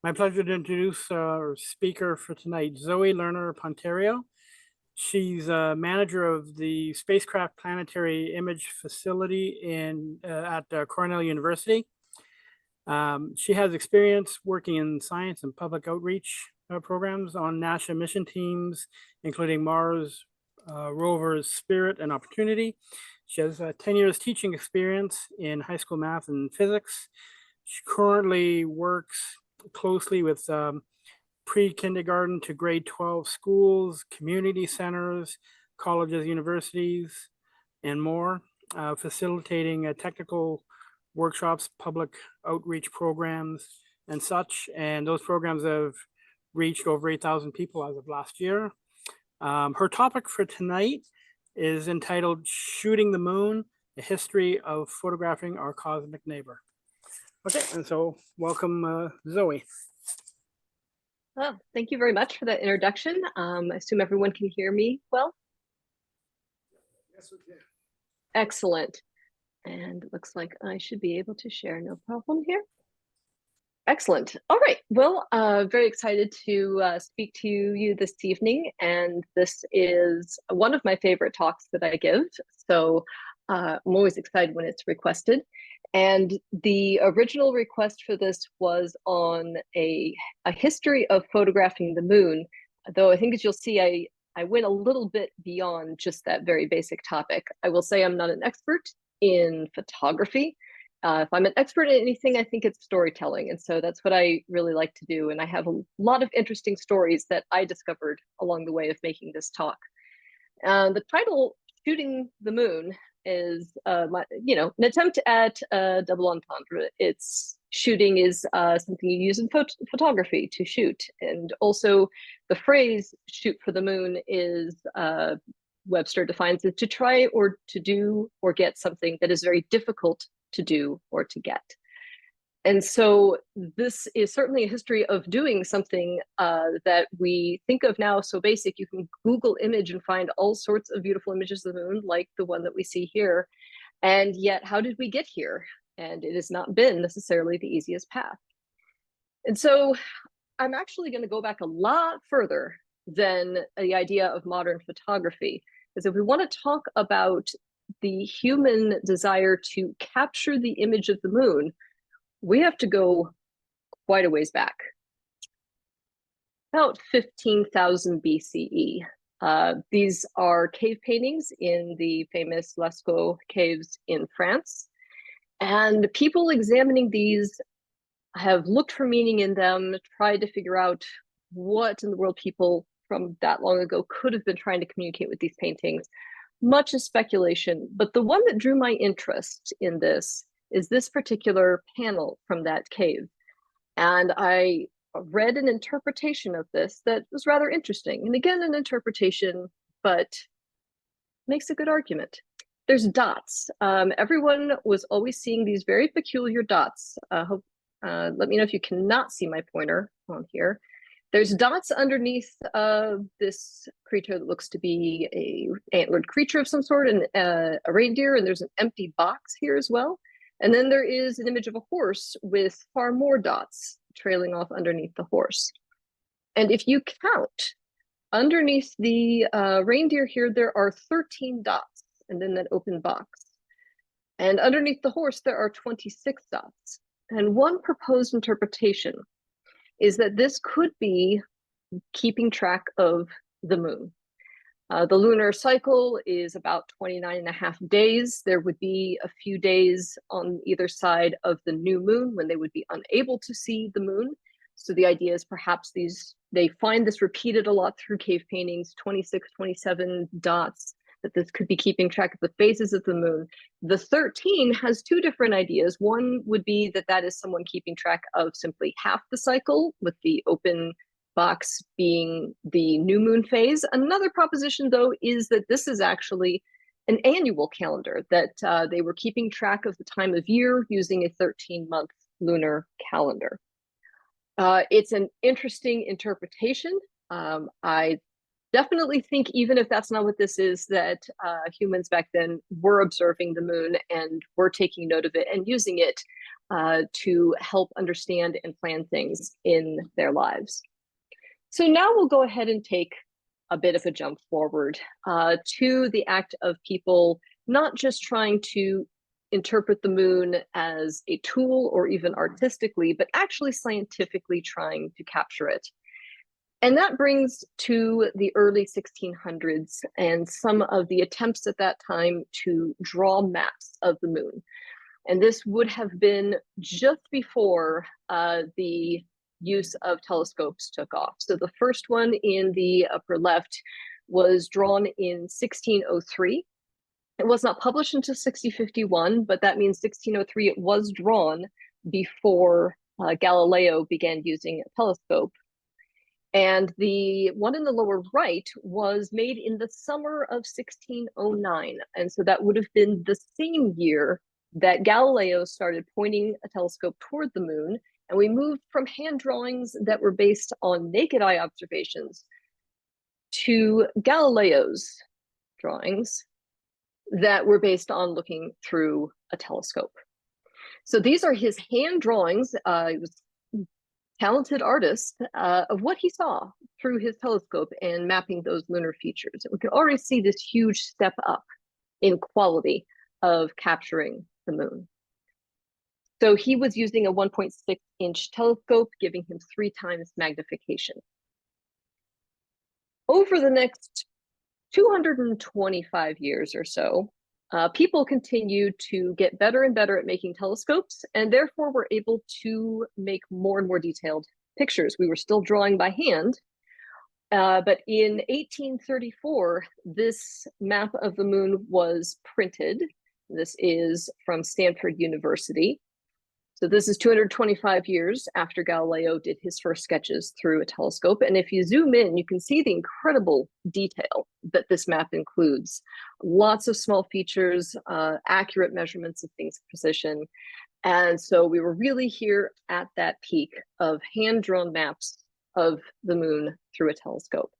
My pleasure to introduce our speaker for tonight, Zoe Learner Ponterio. She's a manager of the Spacecraft Planetary Image Facility at Cornell University. She has experience working in science and public outreach programs on NASA mission teams, including Mars rovers Spirit and Opportunity. She has 10 years teaching experience in high school math and physics. She currently works closely with pre-kindergarten to grade 12 schools, community centers, colleges, universities, and more, facilitating technical workshops, public outreach programs, and such. And those programs have reached over 8,000 people as of last year. Her topic for tonight is entitled Shooting the Moon, a History of Photographing Our Cosmic Neighbor. Okay, and so welcome, Zoe. Well, thank you very much for that introduction. I assume everyone can hear me well? Yes, we can. Excellent. And it looks like I should be able to share, no problem here. Excellent. All right. Well, very excited to speak to you this evening. And this is one of my favorite talks that I give. So I'm always excited when it's requested. And the original request for this was on a history of photographing the moon, though I think as you'll see, I went a little bit beyond just that very basic topic. I will say I'm not an expert in photography. If I'm an expert in anything, I think it's storytelling. And so that's what I really like to do. And I have a lot of interesting stories that I discovered along the way of making this talk. The title, Shooting the Moon, is an attempt at a double entendre. It's shooting is something you use in photography to shoot, and also the phrase "shoot for the moon" is Webster defines it to try or to do or get something that is very difficult to do or to get. And so this is certainly a history of doing something that we think of now so basic. You can Google image and find all sorts of beautiful images of the moon, like the one that we see here. And yet, how did we get here? And it has not been necessarily the easiest path. And so I'm actually going to go back a lot further than the idea of modern photography. Because if we want to talk about the human desire to capture the image of the moon, we have to go quite a ways back. About 15,000 BCE. These are cave paintings in the famous Lascaux caves in France. And people examining these have looked for meaning in them, tried to figure out what in the world people from that long ago could have been trying to communicate with these paintings. Much is speculation, but the one that drew my interest in this is this particular panel from that cave. And I read an interpretation of this that was rather interesting. And again, an interpretation, but makes a good argument. There's dots. Everyone was always seeing these very peculiar dots. Let me know if you cannot see my pointer on here. There's dots underneath this creature that looks to be a antlered creature of some sort, and a reindeer, and there's an empty box here as well. And then there is an image of a horse with far more dots trailing off underneath the horse. And if you count underneath the reindeer here, there are 13 dots, and then that open box. And underneath the horse, there are 26 dots. And one proposed interpretation is that this could be keeping track of the moon. The lunar cycle is about 29.5 days. There would be a few days on either side of the new moon when they would be unable to see the moon. So the idea is perhaps they find this repeated a lot through cave paintings, 26, 27 dots, that this could be keeping track of the phases of the moon. The 13 has two different ideas. One would be that that is someone keeping track of simply half the cycle, with the open box being the new moon phase. Another proposition, though, is that this is actually an annual calendar, that they were keeping track of the time of year using a 13-month lunar calendar. It's an interesting interpretation. I definitely think, even if that's not what this is, that humans back then were observing the moon and were taking note of it and using it to help understand and plan things in their lives. So now we'll go ahead and take a bit of a jump forward to the act of people not just trying to interpret the moon as a tool or even artistically, but actually scientifically trying to capture it. And that brings to the early 1600s and some of the attempts at that time to draw maps of the moon. And this would have been just before the use of telescopes took off. So the first one in the upper left was drawn in 1603. It was not published until 1651, but that means 1603 it was drawn before Galileo began using a telescope. And the one in the lower right was made in the summer of 1609. And so that would have been the same year that Galileo started pointing a telescope toward the moon. And we moved from hand drawings that were based on naked eye observations to Galileo's drawings that were based on looking through a telescope. So these are his hand drawings. He was talented artist of what he saw through his telescope and mapping those lunar features. And we can already see this huge step up in quality of capturing the moon. So he was using a 1.6-inch telescope, giving him 3 times magnification. Over the next 225 years or so, people continued to get better and better at making telescopes, and therefore were able to make more and more detailed pictures. We were still drawing by hand, but in 1834, this map of the moon was printed. This is from Stanford University. So this is 225 years after Galileo did his first sketches through a telescope. And if you zoom in, you can see the incredible detail that this map includes. Lots of small features, accurate measurements of things in position. And so we were really here at that peak of hand-drawn maps of the moon through a telescope.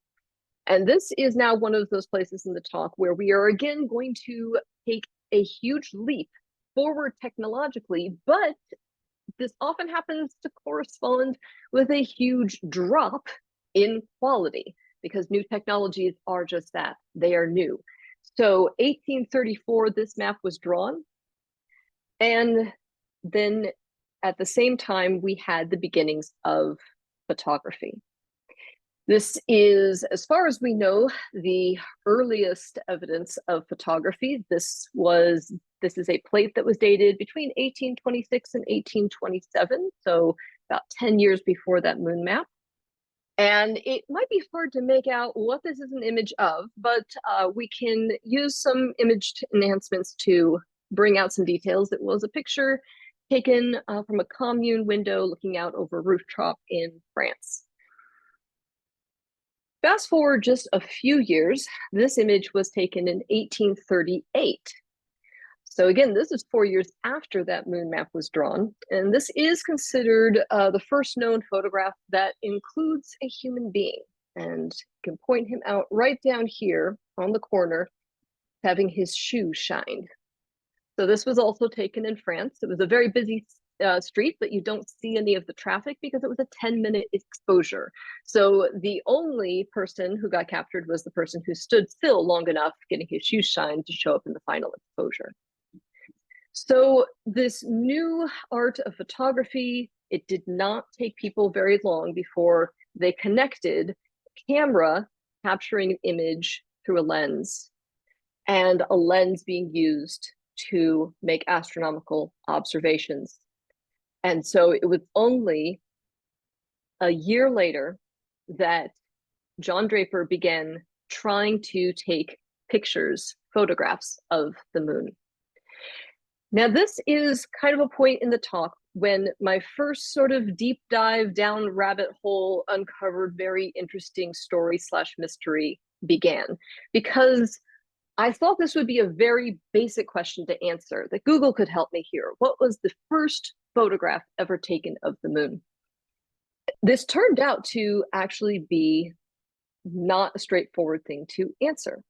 And this is now one of those places in the talk where we are again going to take a huge leap forward technologically, but this often happens to correspond with a huge drop in quality because new technologies are just that. They are new. So 1834, this map was drawn. And then at the same time, we had the beginnings of photography. This is, as far as we know, the earliest evidence of photography. This is a plate that was dated between 1826 and 1827, so about 10 years before that moon map. And it might be hard to make out what this is an image of, but we can use some image enhancements to bring out some details. It was a picture taken from a commune window looking out over a rooftop in France. Fast forward just a few years, this image was taken in 1838. So again, this is 4 years after that moon map was drawn. And this is considered the first known photograph that includes a human being. And you can point him out right down here on the corner, having his shoe shined. So this was also taken in France. It was a very busy street, but you don't see any of the traffic because it was a 10-minute exposure. So the only person who got captured was the person who stood still long enough, getting his shoes shined to show up in the final exposure. So this new art of photography, it did not take people very long before they connected camera capturing an image through a lens and a lens being used to make astronomical observations. And so it was only a year later that John Draper began trying to take pictures, photographs of the moon. Now, this is kind of a point in the talk when my first sort of deep dive down rabbit hole uncovered very interesting story / mystery began, because I thought this would be a very basic question to answer, that Google could help me here. What was the first photograph ever taken of the moon? This turned out to actually be not a straightforward thing to answer.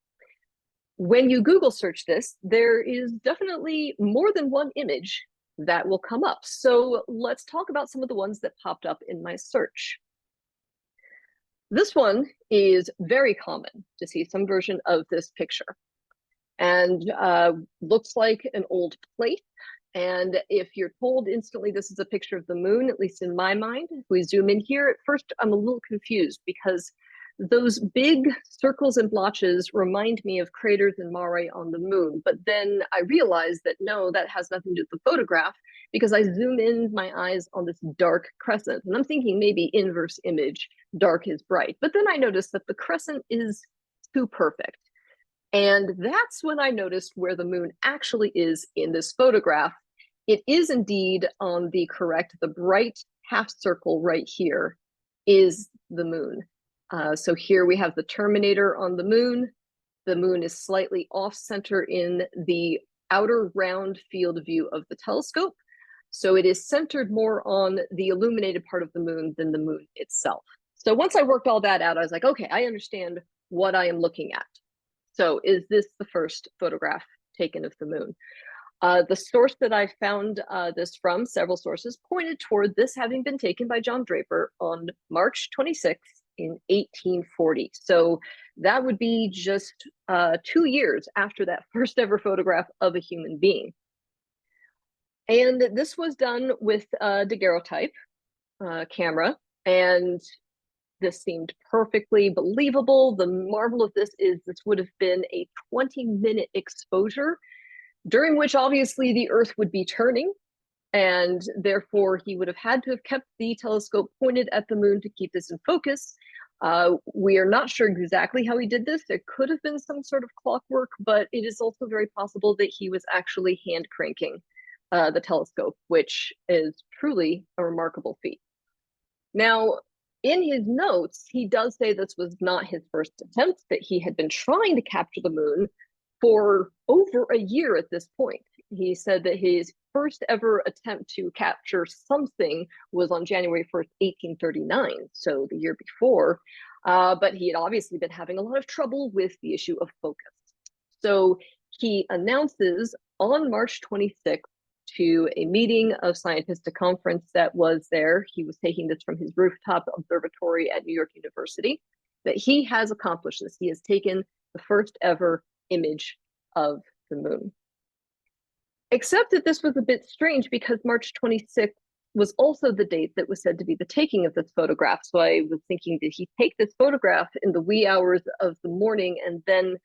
When you Google search this, there is definitely more than one image that will come up. So let's talk about some of the ones that popped up in my search. This one is very common to see some version of this picture, and looks like an old plate. And if you're told instantly this is a picture of the moon, at least in my mind, if we zoom in here, at first I'm a little confused because those big circles and blotches remind me of craters and mare on the moon. But then I realized that no, that has nothing to do with the photograph, because I zoom in my eyes on this dark crescent. And I'm thinking maybe inverse image, dark is bright. But then I noticed that the crescent is too perfect. And that's when I noticed where the moon actually is in this photograph. It is indeed on the correct, the bright half circle right here is the moon. So here we have the terminator on the moon. The moon is slightly off center in the outer round field of view of the telescope. So it is centered more on the illuminated part of the moon than the moon itself. So once I worked all that out, I was like, okay, I understand what I am looking at. So is this the first photograph taken of the moon? The source that I found this from, several sources, pointed toward this having been taken by John Draper on March 26th in 1840. So that would be just 2 years after that first ever photograph of a human being. And this was done with a daguerreotype camera, and this seemed perfectly believable. The marvel of this is this would have been a 20-minute exposure, during which obviously the Earth would be turning, and therefore he would have had to have kept the telescope pointed at the moon to keep this in focus. We are not sure exactly how he did this. There could have been some sort of clockwork, but it is also very possible that he was actually hand cranking the telescope, which is truly a remarkable feat. Now, in his notes, he does say this was not his first attempt, that he had been trying to capture the moon for over a year at this point. He said that his first ever attempt to capture something was on January 1st, 1839, so the year before, but he had obviously been having a lot of trouble with the issue of focus. So he announces on March 26th to a meeting of scientists, a conference that was there. He was taking this from his rooftop observatory at New York University, that he has accomplished this. He has taken the first ever image of the moon. Except that this was a bit strange because March 26th was also the date that was said to be the taking of this photograph. So I was thinking, did he take this photograph in the wee hours of the morning and then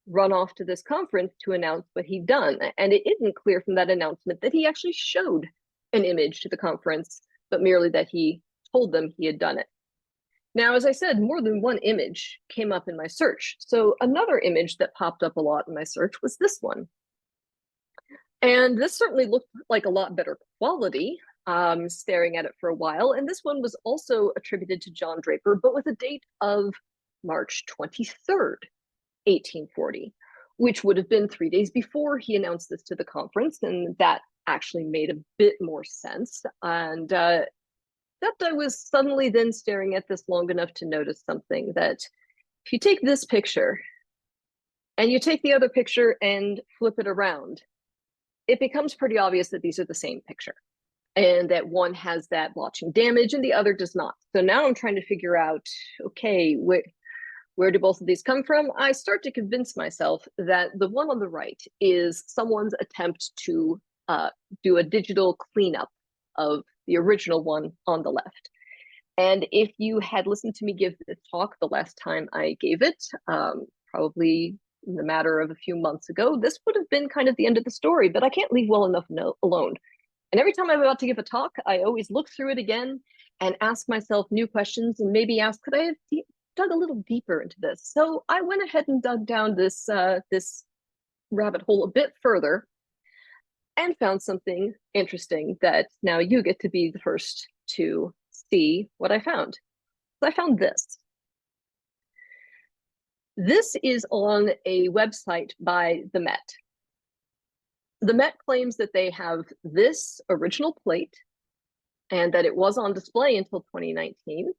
run off to this conference to announce what he'd done? And it isn't clear from that announcement that he actually showed an image to the conference, but merely that he told them he had done it. Now, as I said, more than one image came up in my search. So another image that popped up a lot in my search was this one. And this certainly looked like a lot better quality, staring at it for a while. And this one was also attributed to John Draper, but with a date of March 23rd, 1840, which would have been 3 days before he announced this to the conference. And that actually made a bit more sense. And except I was suddenly then staring at this long enough to notice something, that if you take this picture and you take the other picture and flip it around, it becomes pretty obvious that these are the same picture and that one has that blotching damage and the other does not. So now I'm trying to figure out, okay, where do both of these come from? I start to convince myself that the one on the right is someone's attempt to do a digital cleanup of the original one on the left. And if you had listened to me give this talk the last time I gave it, probably in the matter of a few months ago, this would have been kind of the end of the story, but I can't leave well enough alone. And every time I'm about to give a talk, I always look through it again and ask myself new questions and maybe ask, could I have dug a little deeper into this? So I went ahead and dug down this rabbit hole a bit further and found something interesting that now you get to be the first to see what I found. So I found this. This is on a website by the Met. The Met claims that they have this original plate and that it was on display until 2019.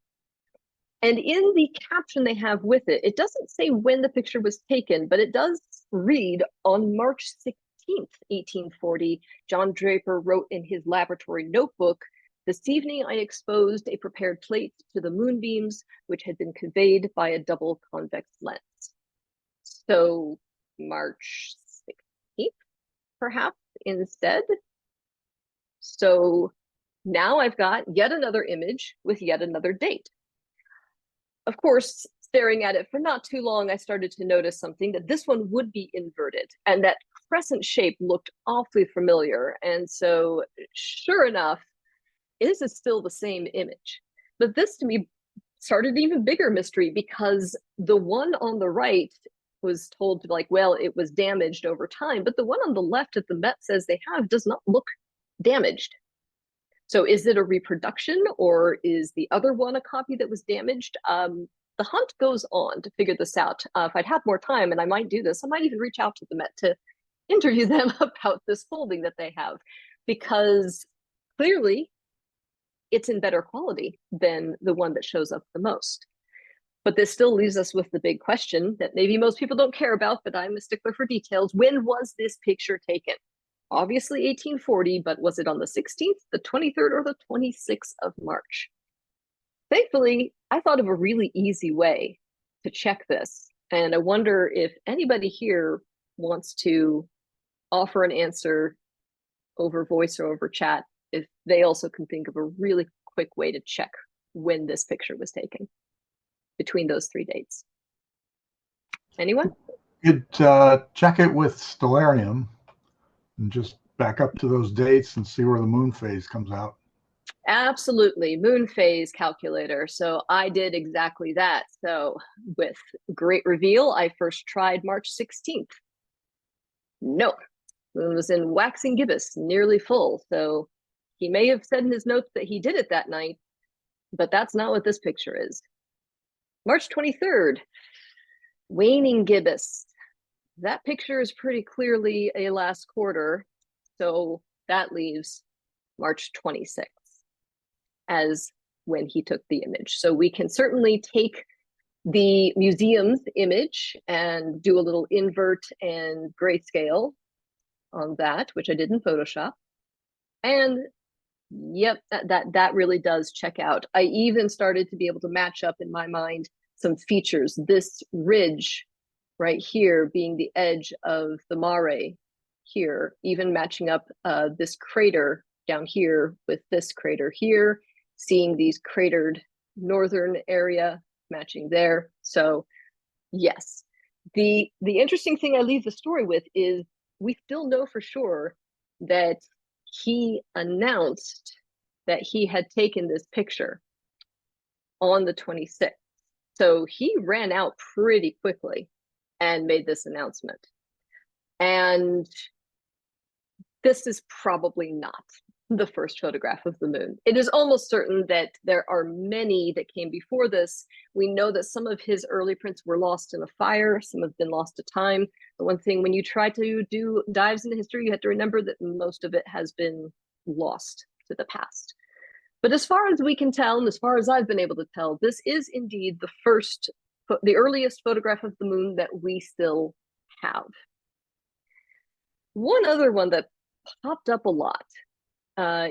And in the caption they have with it, it doesn't say when the picture was taken, but it does read on March 16th, 1840, John Draper wrote in his laboratory notebook, "This evening I exposed a prepared plate to the moonbeams, which had been conveyed by a double convex lens." So March 16th, perhaps, instead. So now I've got yet another image with yet another date. Of course, staring at it for not too long, I started to notice something, that this one would be inverted, and that crescent shape looked awfully familiar. And so, sure enough, this is still the same image. But this to me started an even bigger mystery, because the one on the right was told to, like, well, it was damaged over time, but the one on the left that the Met says they have does not look damaged. So is it a reproduction, or is the other one a copy that was damaged? The hunt goes on to figure this out. If I'd had more time, and I might do this, I might even reach out to the Met to interview them about this folding that they have, because clearly it's in better quality than the one that shows up the most. But this still leaves us with the big question that maybe most people don't care about, but I'm a stickler for details. When was this picture taken? Obviously 1840, but was it on the 16th, the 23rd, or the 26th of March? Thankfully, I thought of a really easy way to check this. And I wonder if anybody here wants to offer an answer over voice or over chat, if they also can think of a really quick way to check when this picture was taken between those three dates. Anyone? You'd check it with Stellarium and just back up to those dates and see where the moon phase comes out. Absolutely, moon phase calculator. So I did exactly that. So with great reveal, I first tried March 16th. No, moon was in waxing gibbous, nearly full. So he may have said in his notes that he did it that night, but that's not what this picture is. March 23rd, waning gibbous. That picture is pretty clearly a last quarter. So that leaves March 26th as when he took the image. So we can certainly take the museum's image and do a little invert and grayscale on that, which I did in Photoshop. And yep, that really does check out. I even started to be able to match up in my mind some features. This ridge right here being the edge of the mare here, even matching up this crater down here with this crater here, seeing these cratered northern area matching there. So yes, the interesting thing I leave the story with is we still know for sure that he announced that he had taken this picture on the 26th. So he ran out pretty quickly and made this announcement. And this is probably not the first photograph of the moon. It is almost certain that there are many that came before this. We know that some of his early prints were lost in a fire. Some have been lost to time. The one thing, when you try to do dives into history, you have to remember that most of it has been lost to the past. But as far as we can tell, and as far as I've been able to tell, this is indeed the earliest photograph of the moon that we still have. One other one that popped up a lot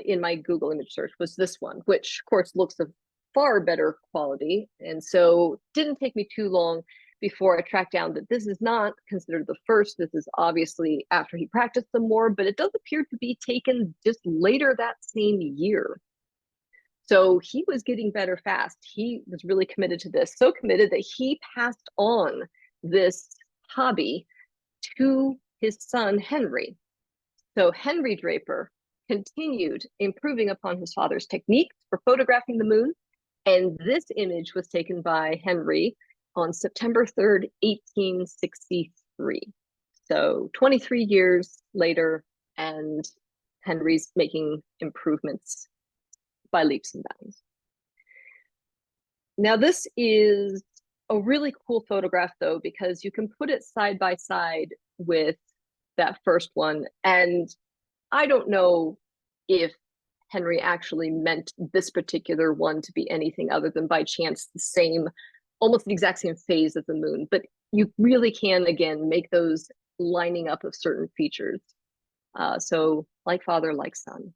in my Google image search was this one, which of course looks of far better quality. And so didn't take me too long before I tracked down that this is not considered the first. This is obviously after he practiced some more, but it does appear to be taken just later that same year. So he was getting better fast. He was really committed to this, so committed that he passed on this hobby to his son, Henry. So Henry Draper continued improving upon his father's techniques for photographing the moon. And this image was taken by Henry on September 3rd, 1863. So 23 years later, and Henry's making improvements by leaps and bounds. Now, this is a really cool photograph, though, because you can put it side by side with that first one. And I don't know if Henry actually meant this particular one to be anything other than by chance the same, almost the exact same phase of the moon. But you really can, again, make those lining up of certain features So like father, like son.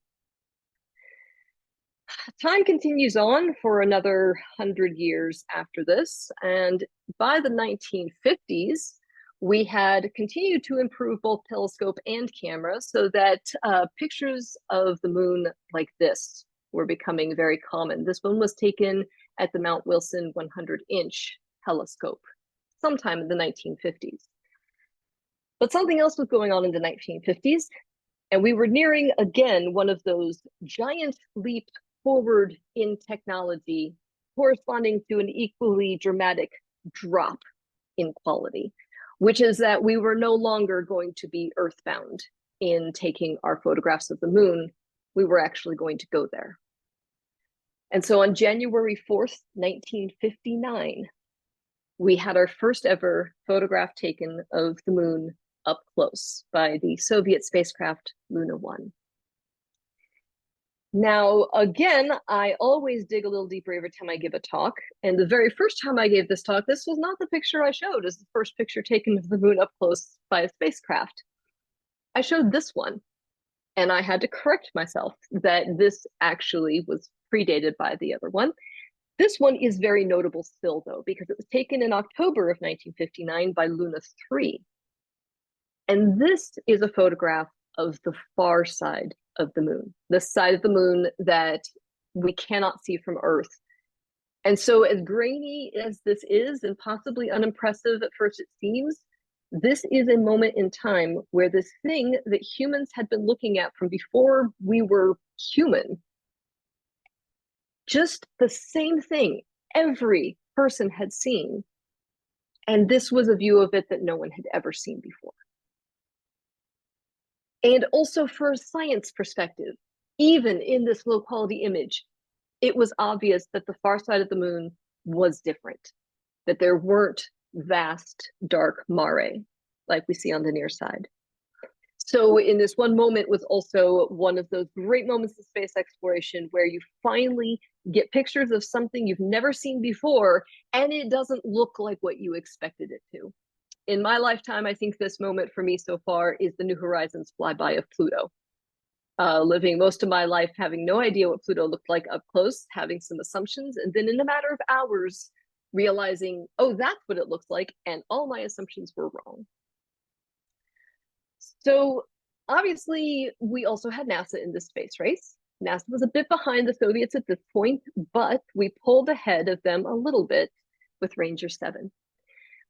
Time continues on for another 100 years after this, and by the 1950s, we had continued to improve both telescope and camera so that pictures of the moon like this were becoming very common. This one was taken at the Mount Wilson 100-inch telescope sometime in the 1950s. But something else was going on in the 1950s, and we were nearing again one of those giant leaps forward in technology, corresponding to an equally dramatic drop in quality, which is that we were no longer going to be earthbound in taking our photographs of the moon. We were actually going to go there. And so on January 4th, 1959, we had our first ever photograph taken of the moon up close by the Soviet spacecraft Luna 1. Now, again, I always dig a little deeper every time I give a talk. And the very first time I gave this talk, this was not the picture I showed as the first picture taken of the moon up close by a spacecraft. I showed this one, and I had to correct myself that this actually was predated by the other one. This one is very notable still, though, because it was taken in October of 1959 by Luna 3. And this is a photograph of the far side of the moon, the side of the moon that we cannot see from Earth. And so as grainy as this is, and possibly unimpressive at first it seems, this is a moment in time where this thing that humans had been looking at from before we were human, just the same thing every person had seen. And this was a view of it that no one had ever seen before. And also for a science perspective, even in this low quality image, it was obvious that the far side of the moon was different, that there weren't vast dark mare like we see on the near side. So in this one moment was also one of those great moments of space exploration where you finally get pictures of something you've never seen before, and it doesn't look like what you expected it to. In my lifetime, I think this moment for me so far is the New Horizons flyby of Pluto. Living most of my life having no idea what Pluto looked like up close, having some assumptions, and then in a matter of hours, realizing, oh, that's what it looks like, and all my assumptions were wrong. So obviously, we also had NASA in this space race. NASA was a bit behind the Soviets at this point, but we pulled ahead of them a little bit with Ranger 7.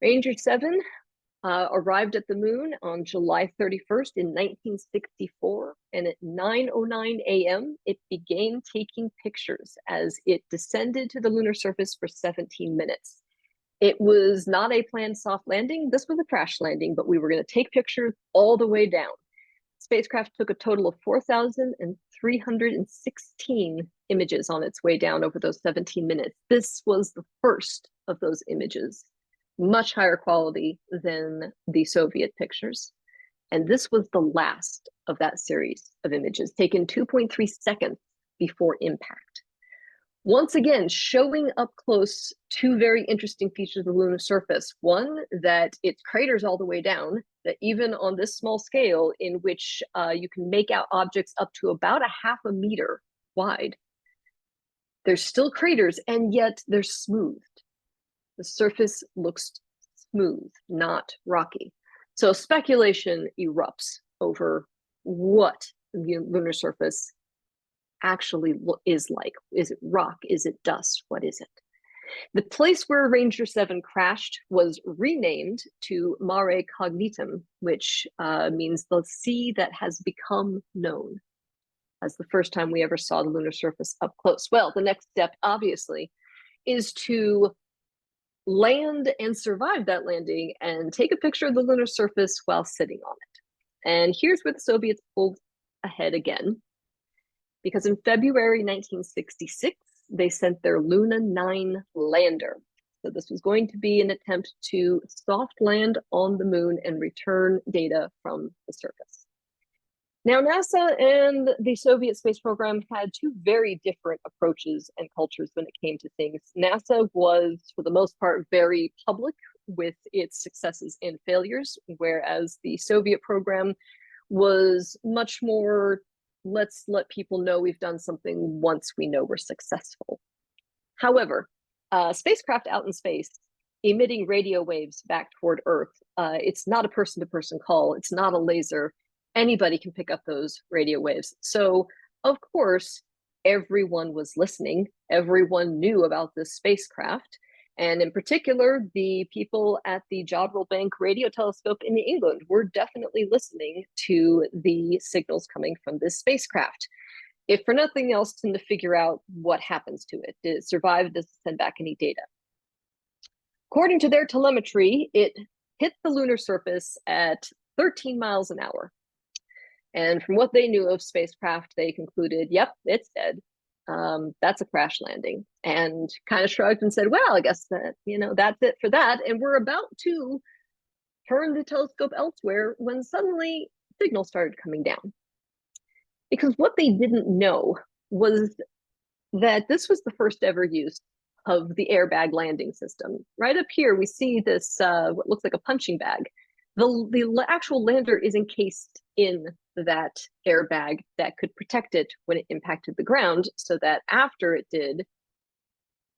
Ranger 7 arrived at the moon on July 31st in 1964, and at 9:09 a.m., it began taking pictures as it descended to the lunar surface for 17 minutes. It was not a planned soft landing. This was a crash landing, but we were going to take pictures all the way down. Spacecraft took a total of 4,316 images on its way down over those 17 minutes. This was the first of those images, much higher quality than the Soviet pictures. And this was the last of that series of images, taken 2.3 seconds before impact. Once again, showing up close two very interesting features of the lunar surface. One, that it craters all the way down, that even on this small scale in which you can make out objects up to about a half a meter wide, there's still craters, and yet they're smoothed. The surface looks smooth, not rocky. So speculation erupts over what the lunar surface actually is like. Is it rock? Is it dust? What is it? The place where Ranger 7 crashed was renamed to Mare Cognitum, which means the sea that has become known, as the first time we ever saw the lunar surface up close. Well, the next step, obviously, is to land and survive that landing and take a picture of the lunar surface while sitting on it. And here's where the Soviets pulled ahead again, because in February 1966, they sent their Luna 9 lander. So this was going to be an attempt to soft land on the moon and return data from the surface. Now, NASA and the Soviet space program had two very different approaches and cultures when it came to things. NASA was, for the most part, very public with its successes and failures, whereas the Soviet program was much more, let's let people know we've done something once we know we're successful. However, spacecraft out in space emitting radio waves back toward Earth, it's not a person-to-person call. It's not a laser. Anybody can pick up those radio waves. So, of course, everyone was listening. Everyone knew about this spacecraft. And in particular, the people at the Jodrell Bank Radio Telescope in England were definitely listening to the signals coming from this spacecraft. If for nothing else, to figure out what happens to it. Did it survive? Does it send back any data? According to their telemetry, it hit the lunar surface at 13 miles an hour. And from what they knew of spacecraft, they concluded, yep, it's dead. That's a crash landing. And kind of shrugged and said, well, I guess that, that's it for that. And we're about to turn the telescope elsewhere when suddenly signals started coming down. Because what they didn't know was that this was the first ever use of the airbag landing system. Right up here, we see this, what looks like a punching bag. The actual lander is encased in that airbag that could protect it when it impacted the ground, so that after it did,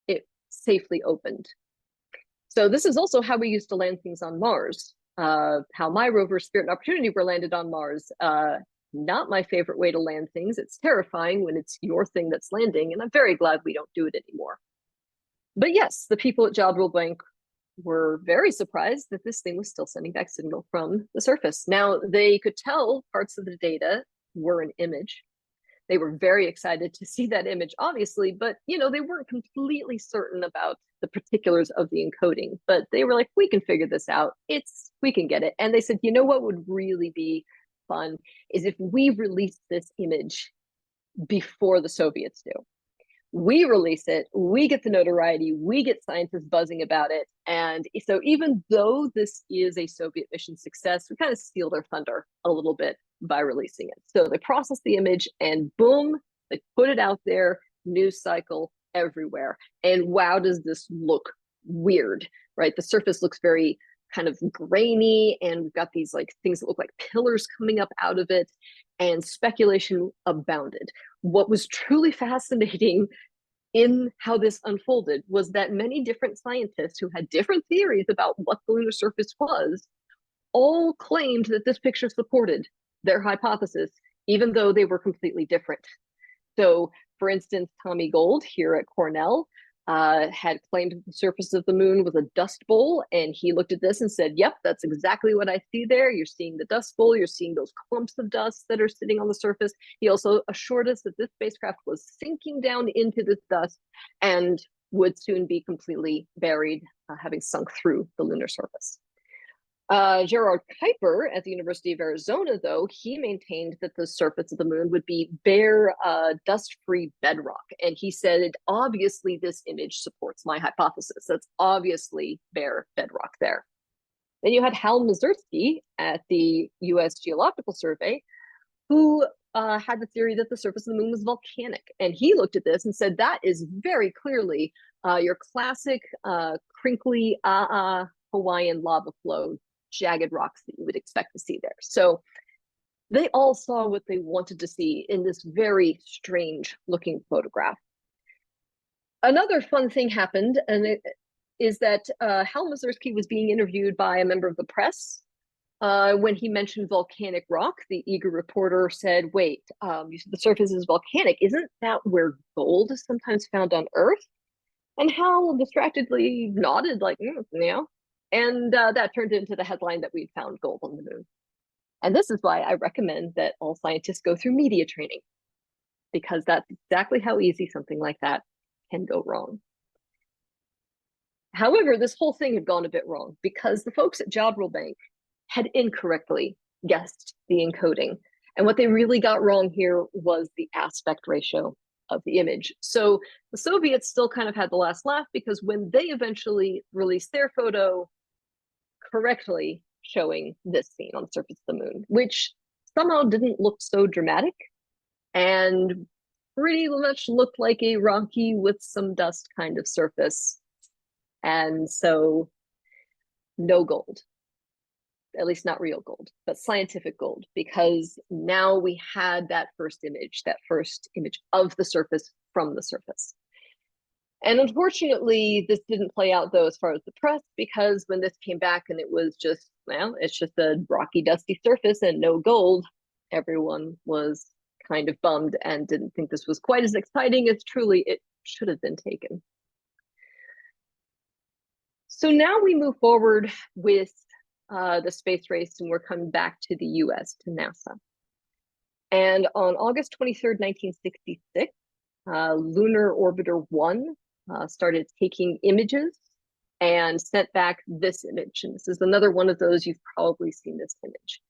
it safely opened. So this is also how we used to land things on Mars. How my rover Spirit and Opportunity were landed on Mars. Not my favorite way to land things. It's terrifying when it's your thing that's landing, and I'm very glad we don't do it anymore. But yes, the people at Jodrell Bank were very surprised that this thing was still sending back signal from the surface. Now, they could tell parts of the data were an image. They were very excited to see that image, obviously, but they weren't completely certain about the particulars of the encoding. But they were like, we can figure this out. We can get it. And they said, what would really be fun is if we release this image before the Soviets do. We release it, we get the notoriety, we get scientists buzzing about it. And so even though this is a Soviet mission success, we kind of steal their thunder a little bit by releasing it. So they process the image and boom, they put it out there, news cycle everywhere. And wow, does this look weird, right? The surface looks very kind of grainy, and we've got these like things that look like pillars coming up out of it, and speculation abounded. What was truly fascinating in how this unfolded was that many different scientists who had different theories about what the lunar surface was all claimed that this picture supported their hypothesis, even though they were completely different. So, for instance, Tommy Gold here at Cornell had claimed that the surface of the moon was a dust bowl, and he looked at this and said, yep, that's exactly what I see there. You're seeing the dust bowl, you're seeing those clumps of dust that are sitting on the surface. He also assured us that this spacecraft was sinking down into this dust and would soon be completely buried, having sunk through the lunar surface. Gerard Kuiper at the University of Arizona, though, he maintained that the surface of the moon would be bare, dust-free bedrock. And he said, obviously, this image supports my hypothesis. That's obviously bare bedrock there. Then you had Hal Mazursky at the US Geological Survey, who had the theory that the surface of the moon was volcanic. And he looked at this and said, that is very clearly your classic crinkly Hawaiian lava flow, jagged rocks that you would expect to see there. So they all saw what they wanted to see in this very strange looking photograph. Another fun thing happened, and it is that Hal Mazursky was being interviewed by a member of the press. When he mentioned volcanic rock, the eager reporter said, wait, you said the surface is volcanic. Isn't that where gold is sometimes found on Earth? And Hal distractedly nodded like, yeah. And that turned into the headline that we'd found gold on the moon. And this is why I recommend that all scientists go through media training, because that's exactly how easy something like that can go wrong. However, this whole thing had gone a bit wrong because the folks at Jodrell Bank had incorrectly guessed the encoding. And what they really got wrong here was the aspect ratio of the image. So the Soviets still kind of had the last laugh, because when they eventually released their photo correctly showing this scene on the surface of the moon, which somehow didn't look so dramatic and pretty much looked like a rocky with some dust kind of surface. And so no gold. at least not real gold, but scientific gold, because now we had that first image of the surface from the surface. And unfortunately, this didn't play out though as far as the press, because when this came back and it was just, well, it's just a rocky, dusty surface and no gold, everyone was kind of bummed and didn't think this was quite as exciting as truly it should have been taken. So now we move forward with the space race, and we're coming back to the US, to NASA. And on August 23rd, 1966, Lunar Orbiter 1 started taking images and sent back this image. And this is another one of those, you've probably seen this image.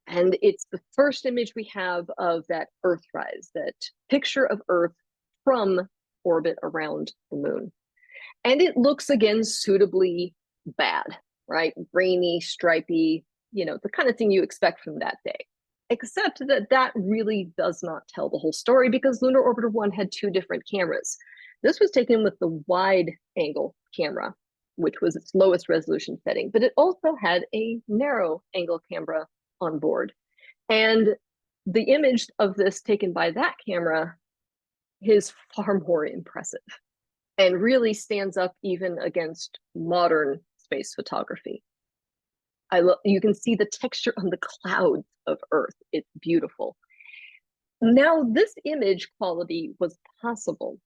And it's the first image we have of that Earthrise, that picture of Earth from orbit around the moon. And it looks, again, suitably bad, right? Grainy, stripy, you know, the kind of thing you expect from that day. Except that that really does not tell the whole story, because Lunar Orbiter 1 had two different cameras. This was taken with the wide angle camera, which was its lowest resolution setting, but it also had a narrow angle camera on board. And the image of this taken by that camera is far more impressive and really stands up even against modern space photography. You can see the texture on the clouds of Earth. It's beautiful. Now, this image quality was possible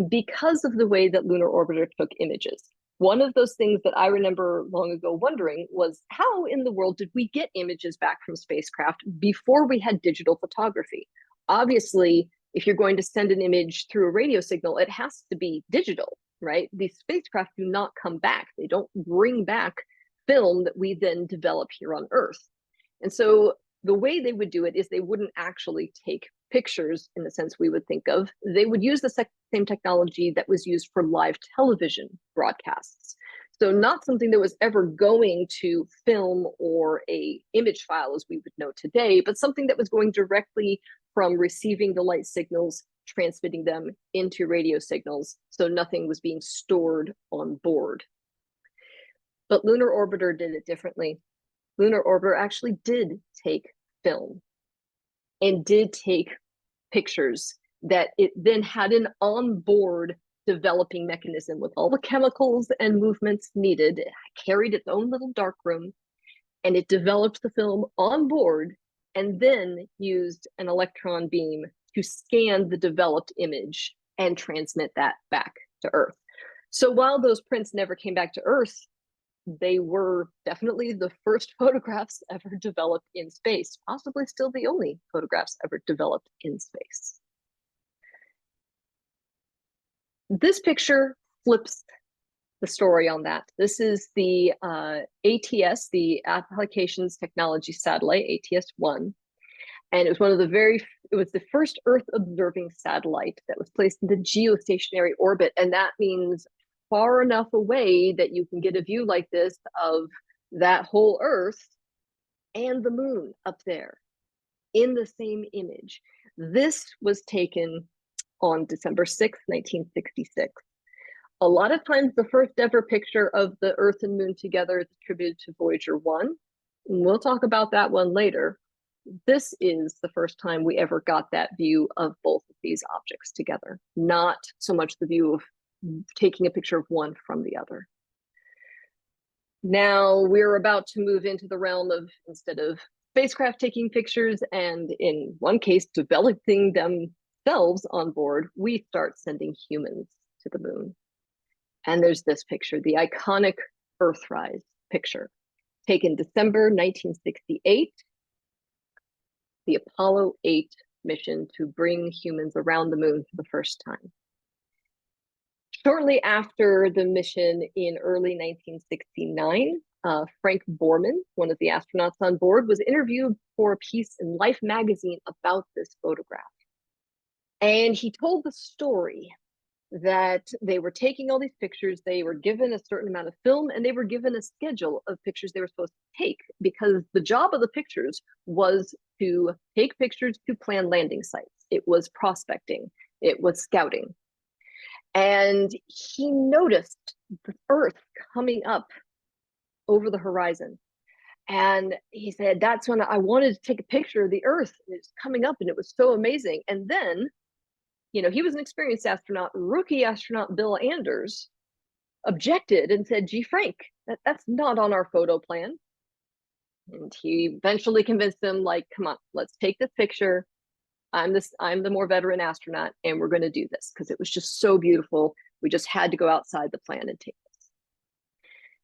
because of the way that Lunar Orbiter took images. One of those things that I remember long ago wondering was, how in the world did we get images back from spacecraft before we had digital photography? Obviously, if you're going to send an image through a radio signal, it has to be digital, right? These spacecraft do not come back. They don't bring back film that we then develop here on Earth. And so the way they would do it is they wouldn't actually take pictures in the sense we would think of. They would use the same technology that was used for live television broadcasts. So not something that was ever going to film or a image file as we would know today, but something that was going directly from receiving the light signals, transmitting them into radio signals. So nothing was being stored on board. But Lunar Orbiter did it differently. Lunar Orbiter actually did take film and did take pictures that it then had an onboard developing mechanism with all the chemicals and movements needed. It carried its own little darkroom, and it developed the film on board and then used an electron beam to scan the developed image and transmit that back to Earth. So while those prints never came back to Earth, they were definitely the first photographs ever developed in space, possibly still the only photographs ever developed in space. This picture flips the story on that. This is the ATS, the Applications Technology Satellite, ATS-1. And it was it was the first Earth observing satellite that was placed into geostationary orbit. And that means far enough away that you can get a view like this of that whole Earth and the moon up there in the same image. This was taken on December 6th, 1966. A lot of times the first ever picture of the Earth and moon together is attributed to Voyager 1. And we'll talk about that one later. This is the first time we ever got that view of both of these objects together, not so much the view of taking a picture of one from the other. Now we're about to move into the realm of, instead of spacecraft taking pictures and in one case developing themselves on board, we start sending humans to the moon. And there's this picture, the iconic Earthrise picture, taken December 1968, the Apollo 8 mission to bring humans around the moon for the first time. Shortly after the mission in early 1969, Frank Borman, one of the astronauts on board, was interviewed for a piece in Life magazine about this photograph. And he told the story that they were taking all these pictures, they were given a certain amount of film, and they were given a schedule of pictures they were supposed to take, because the job of the pictures was to take pictures to plan landing sites. It was prospecting, it was scouting. And he noticed the Earth coming up over the horizon. And he said, that's when I wanted to take a picture of the Earth. And it's coming up and it was so amazing. And then, you know, he was an experienced astronaut. Rookie astronaut Bill Anders objected and said, gee, Frank, that's not on our photo plan. And he eventually convinced them, like, come on, let's take this picture. I'm the more veteran astronaut, and we're going to do this because it was just so beautiful. We just had to go outside the plan and take this.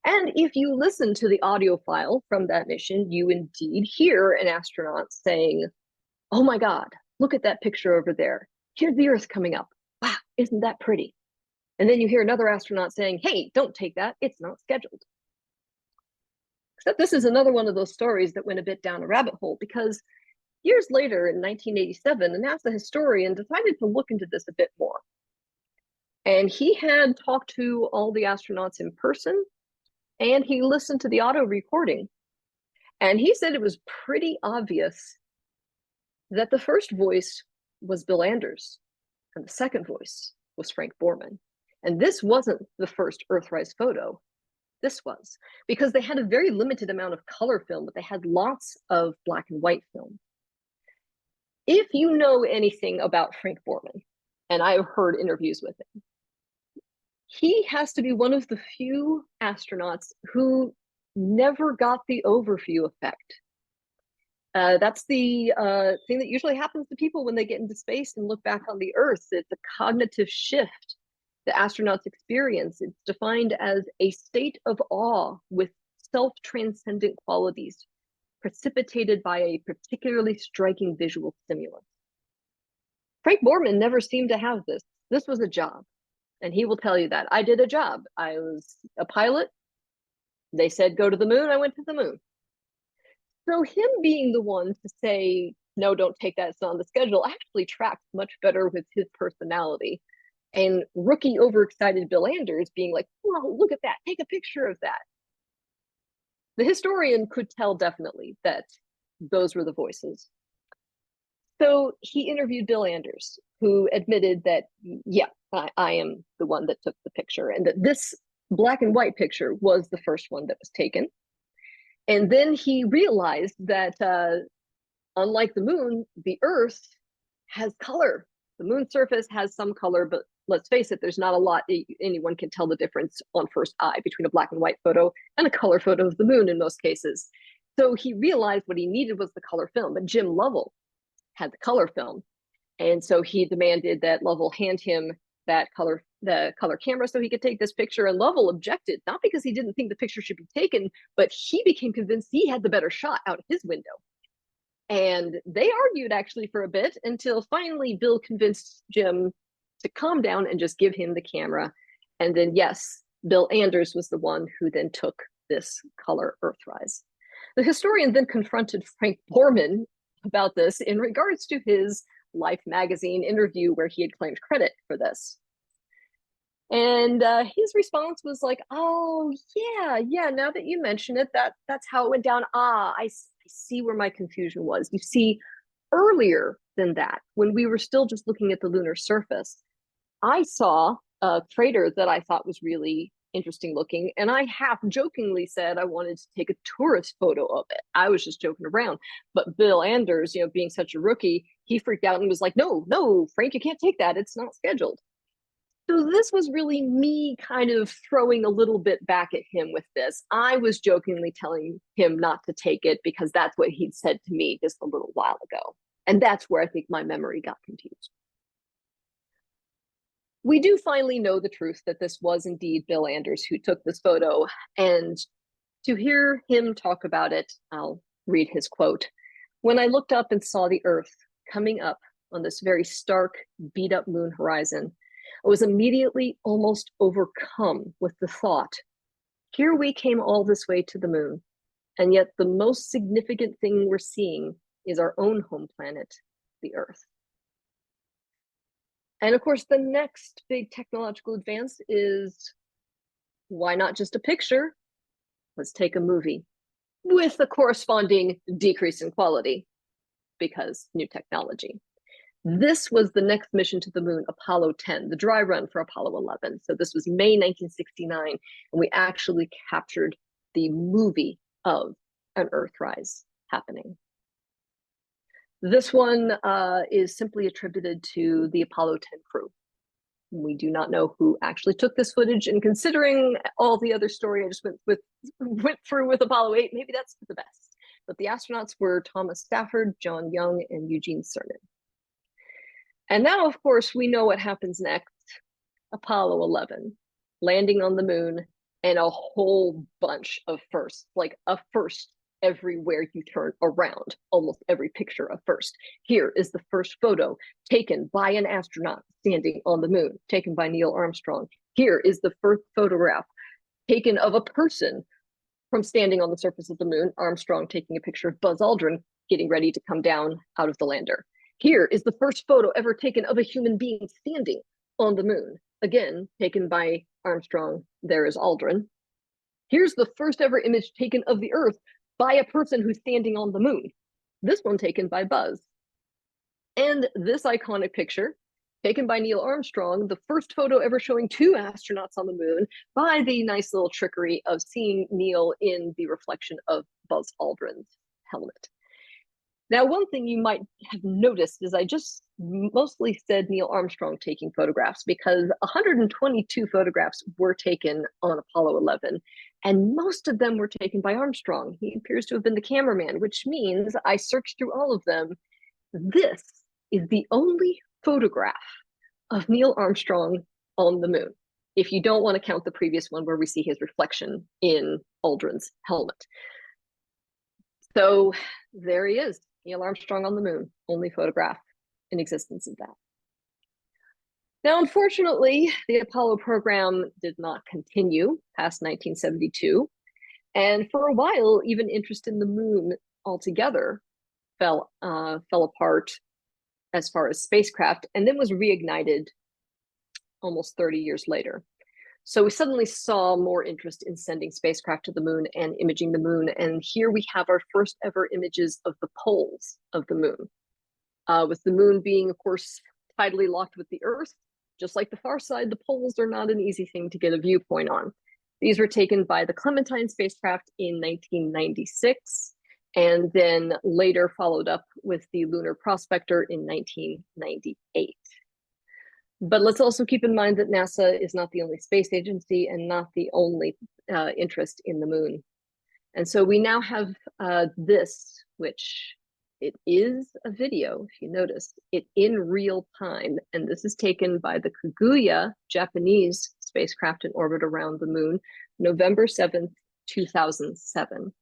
And if you listen to the audio file from that mission, you indeed hear an astronaut saying, oh my God, look at that picture over there. Here's the Earth coming up. Wow, isn't that pretty? And then you hear another astronaut saying, hey, don't take that. It's not scheduled. Except this is another one of those stories that went a bit down a rabbit hole, because years later in 1987, a NASA historian decided to look into this a bit more. And he had talked to all the astronauts in person, and he listened to the audio recording. And he said it was pretty obvious that the first voice was Bill Anders, and the second voice was Frank Borman. And this wasn't the first Earthrise photo. This was, because they had a very limited amount of color film, but they had lots of black and white film. If you know anything about Frank Borman, and I've heard interviews with him, he has to be one of the few astronauts who never got the overview effect. That's the thing that usually happens to people when they get into space and look back on the Earth. It's a cognitive shift the astronauts experience. It's defined as a state of awe with self-transcendent qualities precipitated by a particularly striking visual stimulus. Frank Borman never seemed to have this. This was a job, and he will tell you that. I did a job. I was a pilot. They said, go to the moon. I went to the moon. So him being the one to say, no, don't take that, it's not on the schedule, actually tracks much better with his personality. And rookie overexcited Bill Anders being like, oh, look at that, take a picture of that. The historian could tell definitely that those were the voices. So he interviewed Bill Anders, who admitted that, yeah, I am the one that took the picture, and that this black and white picture was the first one that was taken. And then he realized that unlike the moon, the Earth has color. The moon's surface has some color, but let's face it, there's not a lot anyone can tell the difference on first eye between a black and white photo and a color photo of the moon in most cases. So he realized what he needed was the color film, but Jim Lovell had the color film. And so he demanded that Lovell hand him the color camera so he could take this picture. And Lovell objected, not because he didn't think the picture should be taken, but he became convinced he had the better shot out of his window. And they argued actually for a bit until finally Bill convinced Jim to calm down and just give him the camera. And then, yes, Bill Anders was the one who then took this color Earthrise. The historian then confronted Frank Borman about this in regards to his Life magazine interview where he had claimed credit for this. And his response was like, oh, yeah, now that you mention it, that's how it went down. I see where my confusion was. You see, earlier than that, when we were still just looking at the lunar surface, I saw a crater that I thought was really interesting looking, and I half jokingly said I wanted to take a tourist photo of it. I was just joking around. But Bill Anders, being such a rookie, he freaked out and was like, no, Frank, you can't take that. It's not scheduled. So this was really me kind of throwing a little bit back at him with this. I was jokingly telling him not to take it because that's what he'd said to me just a little while ago. And that's where I think my memory got confused. We do finally know the truth that this was indeed Bill Anders who took this photo. And to hear him talk about it, I'll read his quote. When I looked up and saw the Earth coming up on this very stark, beat up moon horizon, I was immediately almost overcome with the thought, here we came all this way to the moon, and yet the most significant thing we're seeing is our own home planet, the Earth. And of course, the next big technological advance is, why not just a picture? Let's take a movie with a corresponding decrease in quality because new technology. This was the next mission to the moon, Apollo 10, the dry run for Apollo 11. So this was May 1969, and we actually captured the movie of an Earthrise happening. This one is simply attributed to the Apollo 10 crew. We do not know who actually took this footage, and considering all the other story I just went through with Apollo 8, maybe that's the best. But the astronauts were Thomas Stafford, John Young, and Eugene Cernan. And now, of course, we know what happens next. Apollo 11, landing on the moon, and a whole bunch of firsts, like a first everywhere you turn around, almost every picture a first. Here is the first photo taken by an astronaut standing on the moon, taken by Neil Armstrong. Here is the first photograph taken of a person from standing on the surface of the moon, Armstrong taking a picture of Buzz Aldrin getting ready to come down out of the lander. Here is the first photo ever taken of a human being standing on the moon, again, taken by Armstrong. There is Aldrin. Here's the first ever image taken of the Earth by a person who's standing on the moon. This one taken by Buzz. And this iconic picture taken by Neil Armstrong, the first photo ever showing two astronauts on the moon, by the nice little trickery of seeing Neil in the reflection of Buzz Aldrin's helmet. Now, one thing you might have noticed is I just mostly said Neil Armstrong taking photographs, because 122 photographs were taken on Apollo 11, and most of them were taken by Armstrong. He appears to have been the cameraman, which means I searched through all of them. This is the only photograph of Neil Armstrong on the moon, if you don't want to count the previous one where we see his reflection in Aldrin's helmet. So there he is, Neil Armstrong on the moon, only photograph in existence of that. Now, unfortunately, the Apollo program did not continue past 1972. And for a while, even interest in the moon altogether fell apart as far as spacecraft, and then was reignited almost 30 years later. So we suddenly saw more interest in sending spacecraft to the moon and imaging the moon. And here we have our first ever images of the poles of the moon, with the moon being, of course, tidally locked with the Earth. Just like the far side, the poles are not an easy thing to get a viewpoint on. These were taken by the Clementine spacecraft in 1996, and then later followed up with the Lunar Prospector in 1998. But let's also keep in mind that NASA is not the only space agency and not the only interest in the moon. And so we now have this, which it is a video, if you notice, it in real time. And this is taken by the Kaguya Japanese spacecraft in orbit around the moon, November 7th, 2007.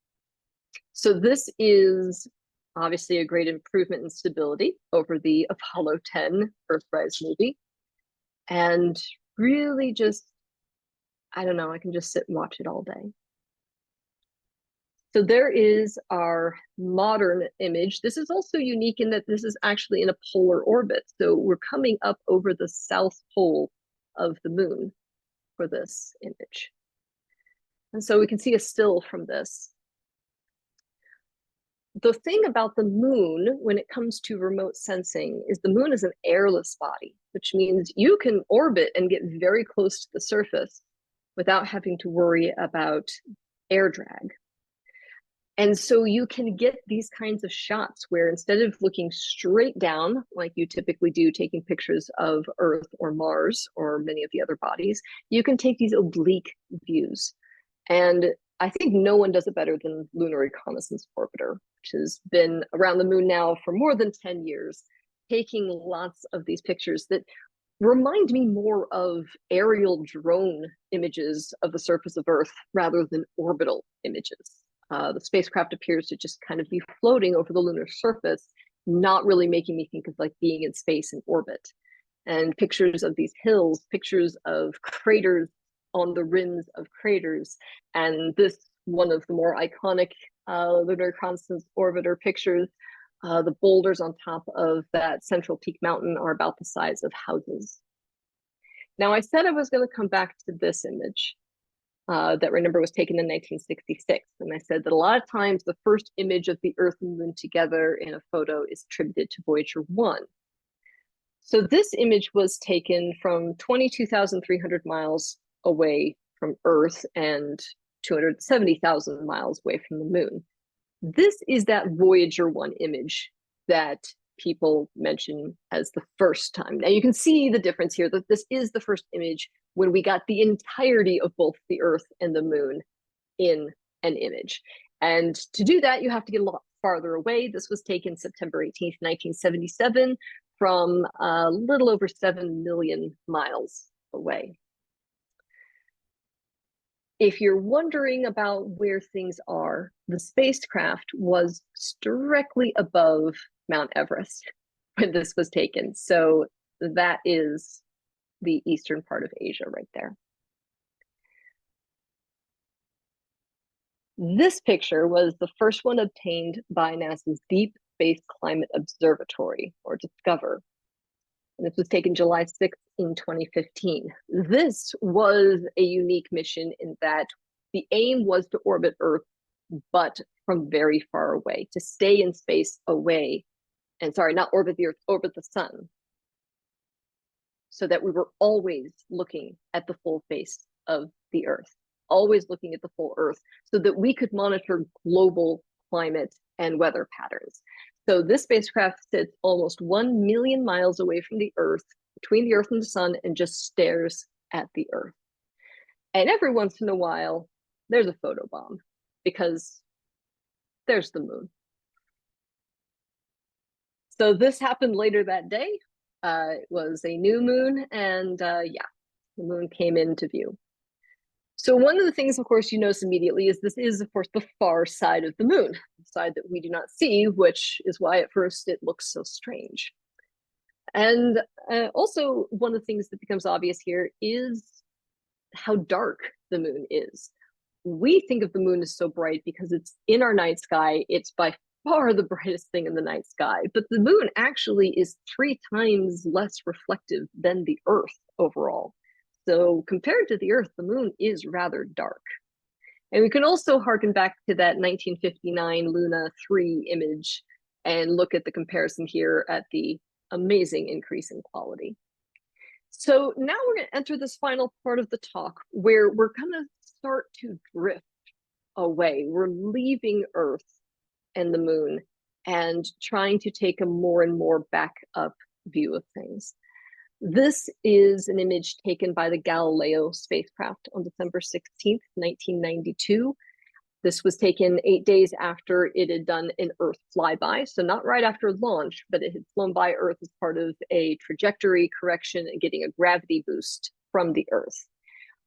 So this is obviously a great improvement in stability over the Apollo 10 Earthrise movie. And really just, I don't know, I can just sit and watch it all day. So there is our modern image. This is also unique in that this is actually in a polar orbit. So we're coming up over the south pole of the moon for this image. And so we can see a still from this. The thing about the moon when it comes to remote sensing is the moon is an airless body, which means you can orbit and get very close to the surface without having to worry about air drag. And so you can get these kinds of shots where instead of looking straight down, like you typically do taking pictures of Earth or Mars or many of the other bodies, you can take these oblique views. And I think no one does it better than Lunar Reconnaissance Orbiter, which has been around the moon now for more than 10 years, taking lots of these pictures that remind me more of aerial drone images of the surface of Earth rather than orbital images. The spacecraft appears to just kind of be floating over the lunar surface, not really making me think of like being in space in orbit. And pictures of these hills, pictures of craters on the rims of craters, and this one of the more iconic Lunar Reconnaissance Orbiter pictures, the boulders on top of that central peak mountain are about the size of houses. Now, I said I was going to come back to this image that, remember, was taken in 1966. And I said that a lot of times the first image of the Earth and Moon together in a photo is attributed to Voyager 1. So this image was taken from 22,300 miles away from Earth and 270,000 miles away from the moon. This is that Voyager 1 image that people mention as the first time. Now you can see the difference here, that this is the first image when we got the entirety of both the Earth and the Moon in an image. And to do that, you have to get a lot farther away. This was taken September 18th, 1977, from a little over 7 million miles away. If you're wondering about where things are, the spacecraft was directly above Mount Everest when this was taken. So that is the eastern part of Asia right there. This picture was the first one obtained by NASA's Deep Space Climate Observatory, or DSCOVR. And this was taken July 6th in 2015. This was a unique mission in that the aim was to orbit Earth, but from very far away, to stay in space away, and sorry, not orbit the Earth, orbit the sun, so that we were always looking at the full face of the Earth, always looking at the full Earth, so that we could monitor global climate and weather patterns. So this spacecraft sits almost 1 million miles away from the Earth, between the Earth and the sun, and just stares at the Earth. And every once in a while, there's a photobomb, because there's the moon. So this happened later that day. It was a new moon, and yeah, the moon came into view. So one of the things, of course, you notice immediately is this is, of course, the far side of the moon, the side that we do not see, which is why at first it looks so strange. And also one of the things that becomes obvious here is how dark the moon is. We think of the moon as so bright because it's in our night sky. It's by far the brightest thing in the night sky, but the moon actually is 3 times less reflective than the Earth overall. So compared to the Earth, the moon is rather dark. And we can also harken back to that 1959 Luna 3 image and look at the comparison here at the amazing increase in quality. So now we're going to enter this final part of the talk where we're going to start to drift away. We're leaving Earth and the moon and trying to take a more and more back up view of things. This is an image taken by the Galileo spacecraft on December 16th, 1992. This was taken 8 days after it had done an Earth flyby, so not right after launch, but it had flown by Earth as part of a trajectory correction and getting a gravity boost from the Earth.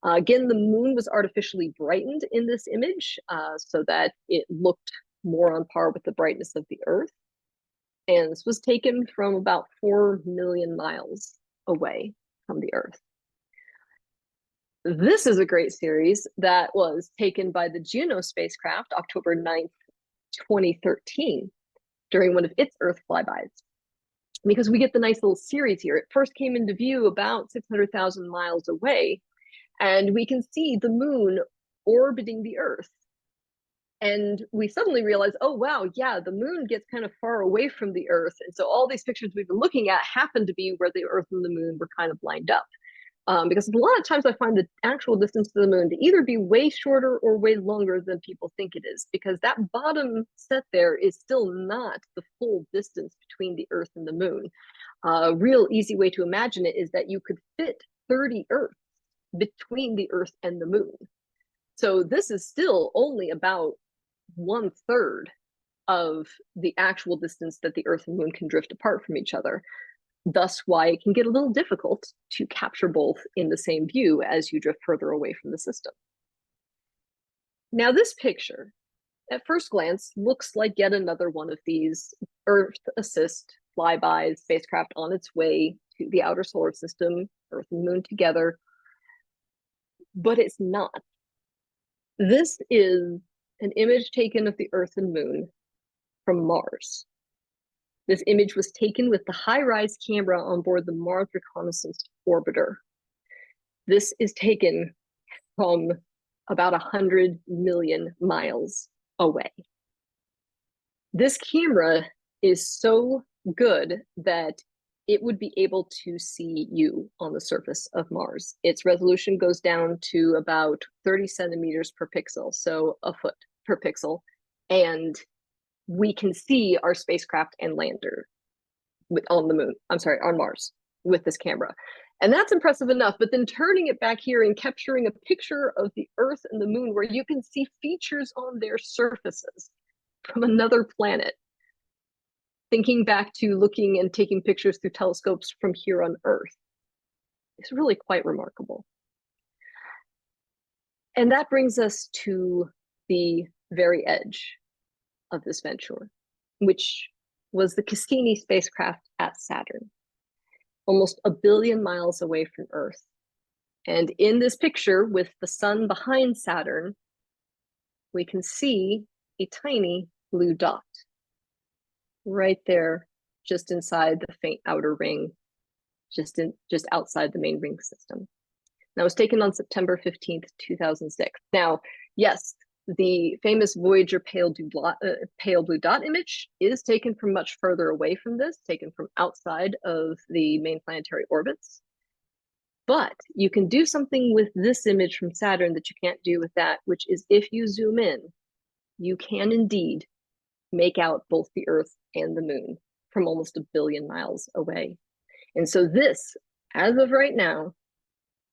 Again, the moon was artificially brightened in this image so that it looked more on par with the brightness of the Earth. And this was taken from about 4 million miles away from the Earth. This is a great series that was taken by the Juno spacecraft October 9th, 2013, during one of its Earth flybys. Because we get the nice little series here. It first came into view about 600,000 miles away, and we can see the moon orbiting the Earth. And we suddenly realize, oh, wow, yeah, the moon gets kind of far away from the Earth. And so all these pictures we've been looking at happen to be where the Earth and the moon were kind of lined up. Because a lot of times I find the actual distance to the moon to either be way shorter or way longer than people think it is, because that bottom set there is still not the full distance between the Earth and the moon. A real easy way to imagine it is that you could fit 30 Earths between the Earth and the moon. So this is still only about 1/3 of the actual distance that the Earth and moon can drift apart from each other. Thus why it can get a little difficult to capture both in the same view as you drift further away from the system. Now this picture, at first glance, looks like yet another one of these Earth assist flybys, spacecraft on its way to the outer solar system, Earth and moon together, but it's not. This is an image taken of the Earth and moon from Mars. This image was taken with the high-rise camera on board the Mars Reconnaissance Orbiter. This is taken from about 100 million miles away. This camera is so good that it would be able to see you on the surface of Mars. Its resolution goes down to about 30 centimeters per pixel, so a foot per pixel. And we can see our spacecraft and lander on the moon. I'm sorry, on Mars with this camera. And that's impressive enough, but then turning it back here and capturing a picture of the Earth and the moon where you can see features on their surfaces from another planet. Thinking back to looking and taking pictures through telescopes from here on Earth is really quite remarkable. And that brings us to the very edge of this venture, which was the Cassini spacecraft at Saturn, almost 1 billion miles away from Earth. And in this picture, with the sun behind Saturn, we can see a tiny blue dot right there, just inside the faint outer ring, just outside the main ring system. That was taken on September 15th, 2006. Now, yes, the famous Voyager pale blue dot image is taken from much further away from this, taken from outside of the main planetary orbits. But you can do something with this image from Saturn that you can't do with that, which is if you zoom in, you can indeed make out both the Earth and the moon from almost 1 billion miles away. And so this, as of right now,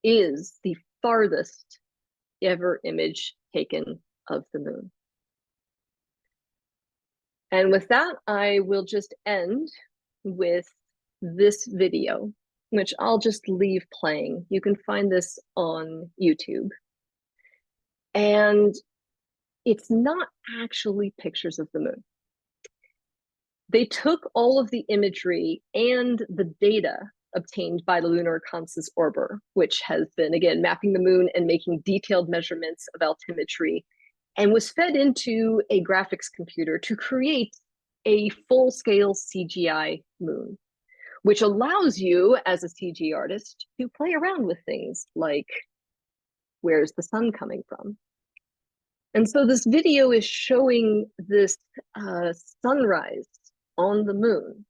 is the farthest ever image taken of the moon. And with that, I will just end with this video, which I'll just leave playing. You can find this on YouTube. And it's not actually pictures of the moon. They took all of the imagery and the data obtained by the Lunar Reconnaissance Orbiter, which has been, again, mapping the moon and making detailed measurements of altimetry, and was fed into a graphics computer to create a full-scale CGI moon, which allows you, as a CG artist, to play around with things like, where's the sun coming from? And so this video is showing this sunrise on the moon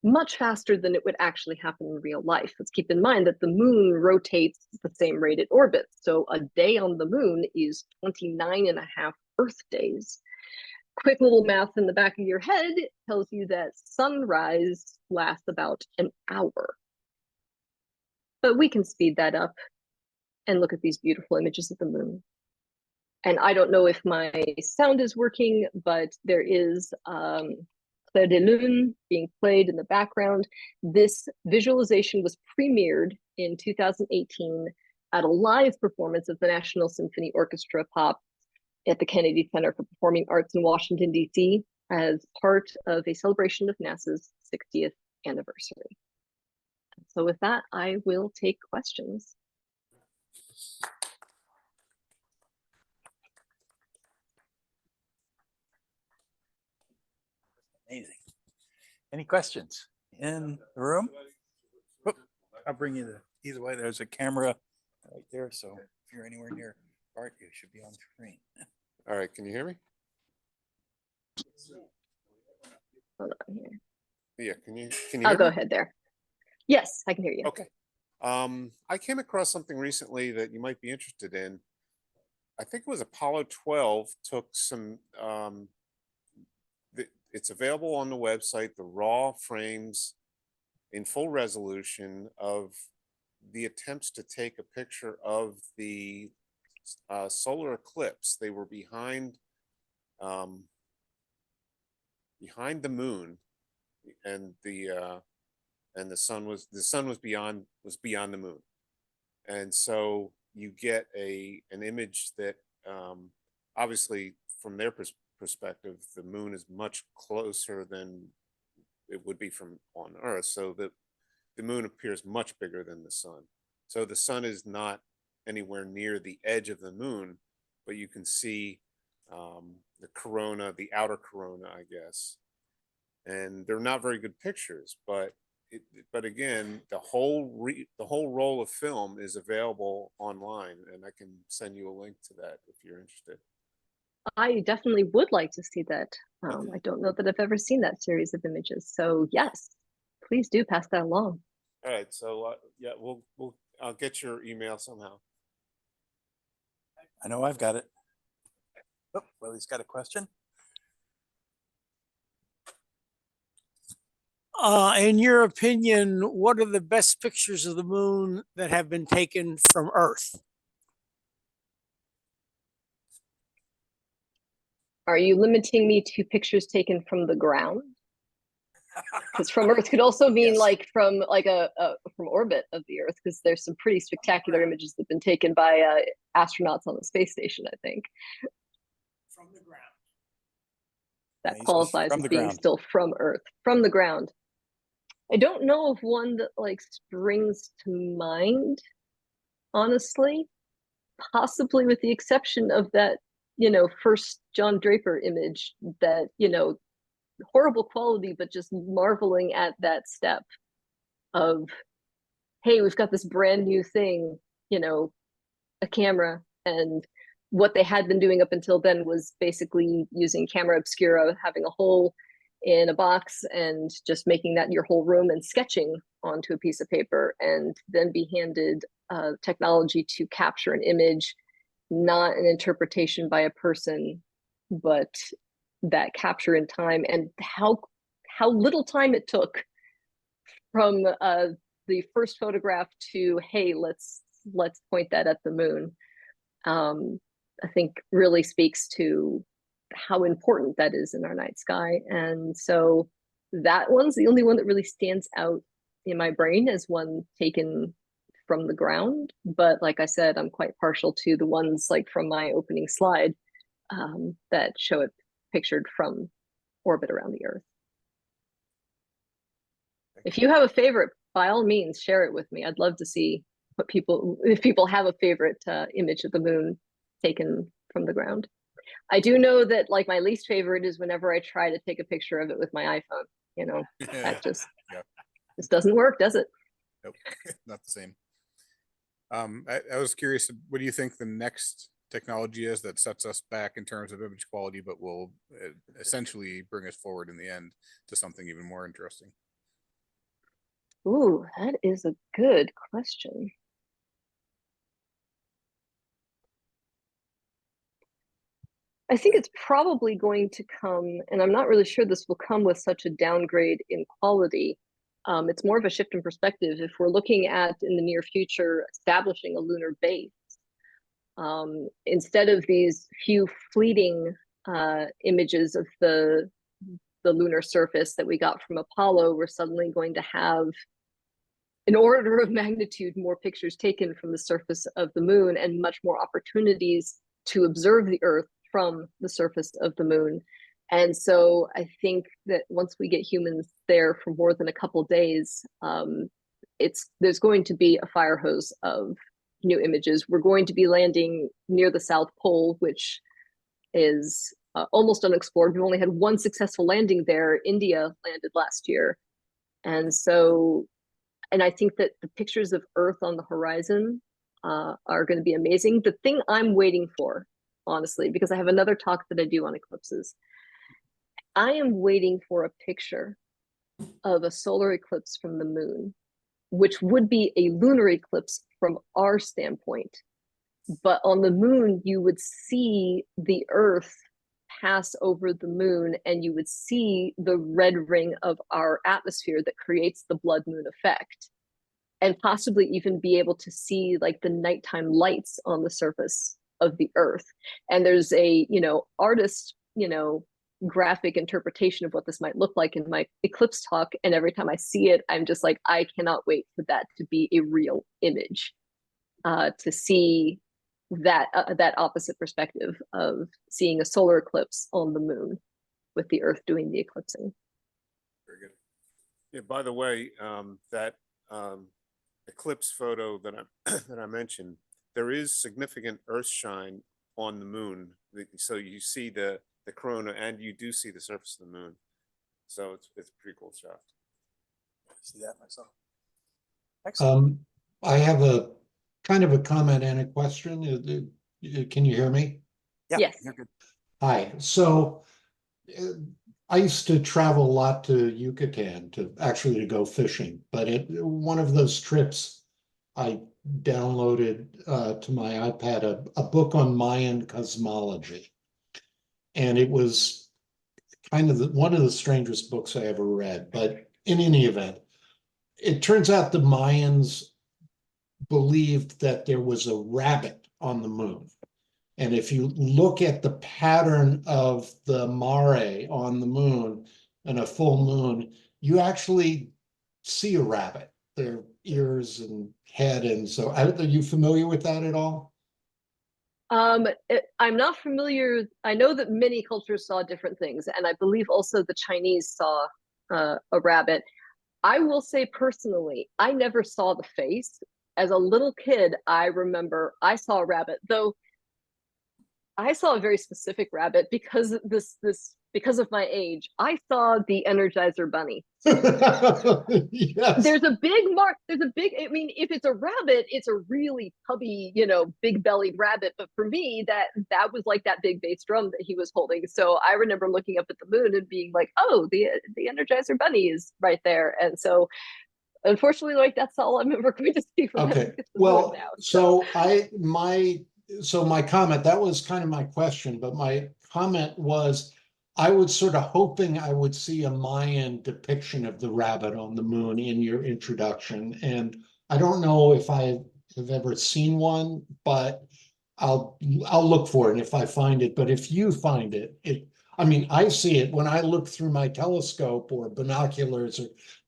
much faster than it would actually happen in real life. Let's keep in mind that the moon rotates the same rate it orbits. So a day on the moon is 29.5 Earth days. Quick little math in the back of your head tells you that sunrise lasts about an hour. But we can speed that up and look at these beautiful images of the moon. And I don't know if my sound is working, but there is Clair de Lune being played in the background. This visualization was premiered in 2018 at a live performance of the National Symphony Orchestra Pop at the Kennedy Center for Performing Arts in Washington, D.C. as part of a celebration of NASA's 60th anniversary. So with that, I will take questions. Amazing. Any questions in the room? Whoop, I'll bring you the, either way, there's a camera right there. So if you're anywhere near Art, you should be on screen. All right, can you hear me? Hold on here. Yeah, can you I'll hear go me? ahead there. Yes, I can hear you. Okay. I came across something recently that you might be interested in. I think it was Apollo 12 took some it's available on the website, the raw frames in full resolution of the attempts to take a picture of the solar eclipse. They were behind the moon, and the sun was beyond the moon, and so you get an image that obviously from their perspective, the moon is much closer than it would be from on Earth. So the moon appears much bigger than the sun. So the sun is not anywhere near the edge of the moon, but you can see the corona, the outer corona, I guess. And they're not very good pictures, but again, the whole roll of film is available online, and I can send you a link to that if you're interested. I definitely would like to see that. I don't know that I've ever seen that series of images. So yes, please do pass that along. All right, so yeah, I'll get your email somehow. I know I've got it. Oh, well, he's got a question. In your opinion, what are the best pictures of the moon that have been taken from Earth? Are you limiting me to pictures taken from the ground? Because from Earth could also mean Yes. like from from orbit of the Earth, because there's some pretty spectacular images that have been taken by astronauts on the space station, I think. From the ground. That Yeah, he says qualifies from as the being ground. still from Earth, from the ground. I don't know of one that like springs to mind, honestly. Possibly with the exception of that, first John Draper image that, horrible quality, but just marveling at that step of, hey, we've got this brand new thing, a camera. And what they had been doing up until then was basically using camera obscura, having a hole in a box and just making that your whole room and sketching onto a piece of paper, and then be handed technology to capture an image, not an interpretation by a person, but that capture in time, and how little time it took from the first photograph to, hey, let's point that at the moon. I think really speaks to how important that is in our night sky. And so that one's the only one that really stands out in my brain as one taken from the ground. But like I said, I'm quite partial to the ones like from my opening slide that show it pictured from orbit around the Earth. If you have a favorite, by all means, share it with me. I'd love to see if people have a favorite image of the moon taken from the ground. I do know that like my least favorite is whenever I try to take a picture of it with my iPhone. That just doesn't work, does it? Nope, not the same. I was curious, what do you think the next technology is that sets us back in terms of image quality, but will essentially bring us forward in the end to something even more interesting? Ooh, that is a good question. I think it's probably going to come, and I'm not really sure this will come with such a downgrade in quality. It's more of a shift in perspective. If we're looking at, in the near future, establishing a lunar base, instead of these few fleeting images of the lunar surface that we got from Apollo, we're suddenly going to have an order of magnitude more pictures taken from the surface of the moon, and much more opportunities to observe the Earth from the surface of the moon. And so I think that once we get humans there for more than a couple days, there's going to be a fire hose of new images. We're going to be landing near the South Pole, which is almost unexplored. We've only had one successful landing there. India landed last year. And I think that the pictures of Earth on the horizon are going to be amazing. The thing I'm waiting for, honestly, because I have another talk that I do on eclipses, I am waiting for a picture of a solar eclipse from the moon, which would be a lunar eclipse from our standpoint. But on the moon, you would see the Earth pass over the moon, and you would see the red ring of our atmosphere that creates the blood moon effect, and possibly even be able to see like the nighttime lights on the surface of the Earth. And there's a artist graphic interpretation of what this might look like in my eclipse talk, and every time I see it, I'm just like, I cannot wait for that to be a real image, to see that opposite perspective of seeing a solar eclipse on the moon with the Earth doing the eclipsing. Very good. Yeah, by the way, that eclipse photo that I mentioned, there is significant earth shine on the moon. So you see the corona, and you do see the surface of the moon. So it's a pretty cool shot. See that myself. Excellent. I have a kind of a comment and a question. Can you hear me? Yeah, Yes. you're good. Hi. So I used to travel a lot to Yucatan to go fishing, but one of those trips I downloaded to my iPad a book on Mayan cosmology. And it was kind of one of the strangest books I ever read, but in any event, it turns out the Mayans believed that there was a rabbit on the moon. And if you look at the pattern of the mare on the moon and a full moon, you actually see a rabbit, their ears and head. And so, are you familiar with that at all? I'm not familiar. I know that many cultures saw different things, and I believe also the Chinese saw a rabbit. I will say personally, I never saw the face. As a little kid, I remember I saw a rabbit, though I saw a very specific rabbit because because of my age. I saw the Energizer Bunny. Yes. There's a big mark. There's a big. I mean, if it's a rabbit, it's a really tubby, you know, big-bellied rabbit. But for me, that was like that big bass drum that he was holding. So I remember looking up at the moon and being like, "Oh, the Energizer Bunny is right there." And so, unfortunately, like that's all I'm ever going to see from Okay. the Well, moon now. so my comment, that was kind of my question, but my comment was I was sort of hoping I would see a Mayan depiction of the rabbit on the moon in your introduction. And I don't know if I have ever seen one, but I'll look for it if I find it. But if you find it, I mean, I see it when I look through my telescope or binoculars or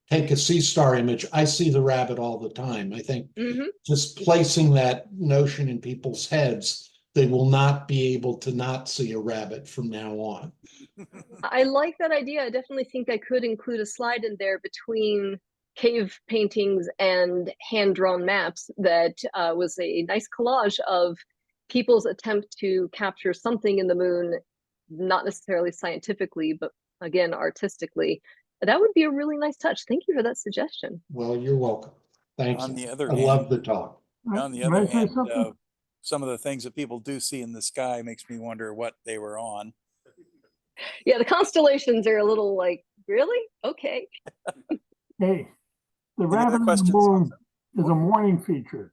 take a sea star image, I see the rabbit all the time. I think just placing that notion in people's heads, they will not be able to not see a rabbit from now on. I like that idea. I definitely think I could include a slide in there between cave paintings and hand-drawn maps that was a nice collage of people's attempt to capture something in the moon, not necessarily scientifically, but again, artistically. That would be a really nice touch. Thank you for that suggestion. Well, you're welcome. Thank On you. the other I hand, love the talk. on the Can I other say hand, something? some of the things that people do see in the sky makes me wonder what they were on. Yeah, the constellations are a little like, really? Okay. Hey, the Any rabbit other on the questions? moon is a morning feature.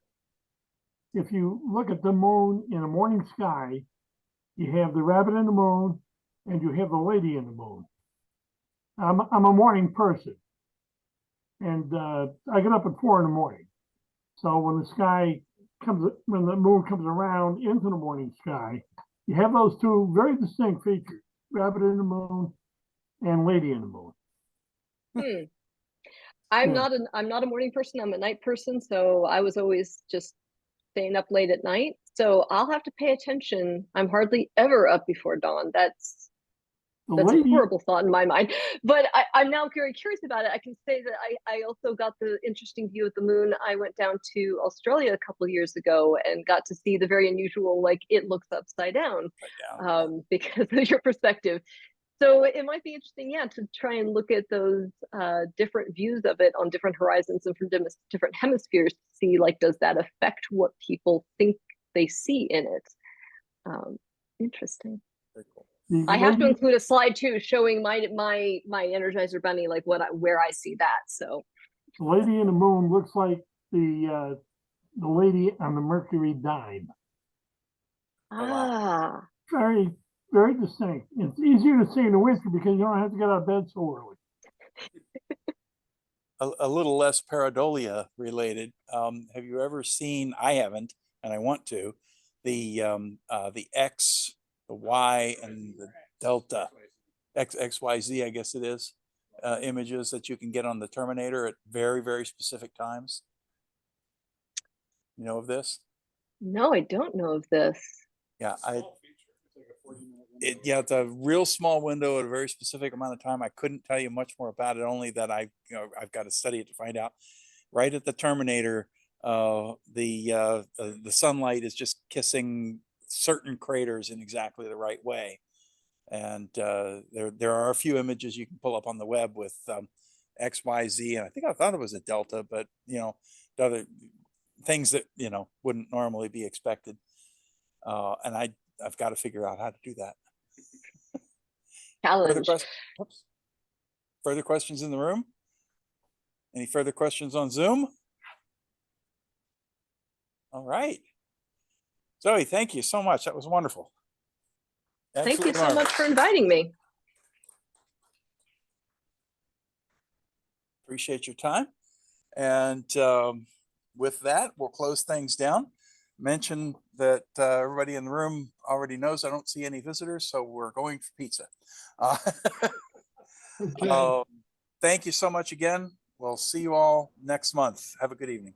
If you look at the moon in a morning sky, you have the rabbit in the moon and you have the lady in the moon. I'm a morning person, and I get up at 4 in the morning. So when the moon comes around into the morning sky, you have those two very distinct features: rabbit in the moon and lady in the moon. I'm Yeah. not a morning person. I'm a night person. So I was always just staying up late at night. So I'll have to pay attention. I'm hardly ever up before dawn. That's a horrible thought in my mind. But I'm now very curious about it. I can say that I also got the interesting view of the moon. I went down to Australia a couple of years ago and got to see the very unusual, like it looks upside down, because of your perspective. So it might be interesting, yeah, to try and look at those different views of it on different horizons and from different hemispheres to see, like, does that affect what people think they see in it? Interesting. Very cool. I have to include a slide too, showing my Energizer Bunny, like where I see that. So the lady in the moon looks like the lady on the Mercury dime. wow. Very, very distinct. It's easier to see in the winter because you don't have to get out of bed so early. A little less pareidolia related. Have you ever seen? I haven't, and I want to. The X, the Y, and the Delta, XYZ, I guess it is, images that you can get on the Terminator at very, very specific times. You know of this? No, I don't know of this. Yeah, it's a real small window at a very specific amount of time. I couldn't tell you much more about it, only that I've got to study it to find out. Right at the Terminator, the sunlight is just kissing certain craters in exactly the right way. And there are a few images you can pull up on the web with X, Y, Z, and I thought it was a Delta, but the other things that wouldn't normally be expected. And I've got to figure out how to do that. Challenge. Further questions in the room? Any further questions on Zoom? All right. Zoe, thank you so much. That was wonderful. Thank you so much for inviting me. Appreciate your time. And with that, we'll close things down. Mention that everybody in the room already knows I don't see any visitors, so we're going for pizza. Okay. Thank you so much again. We'll see you all next month. Have a good evening.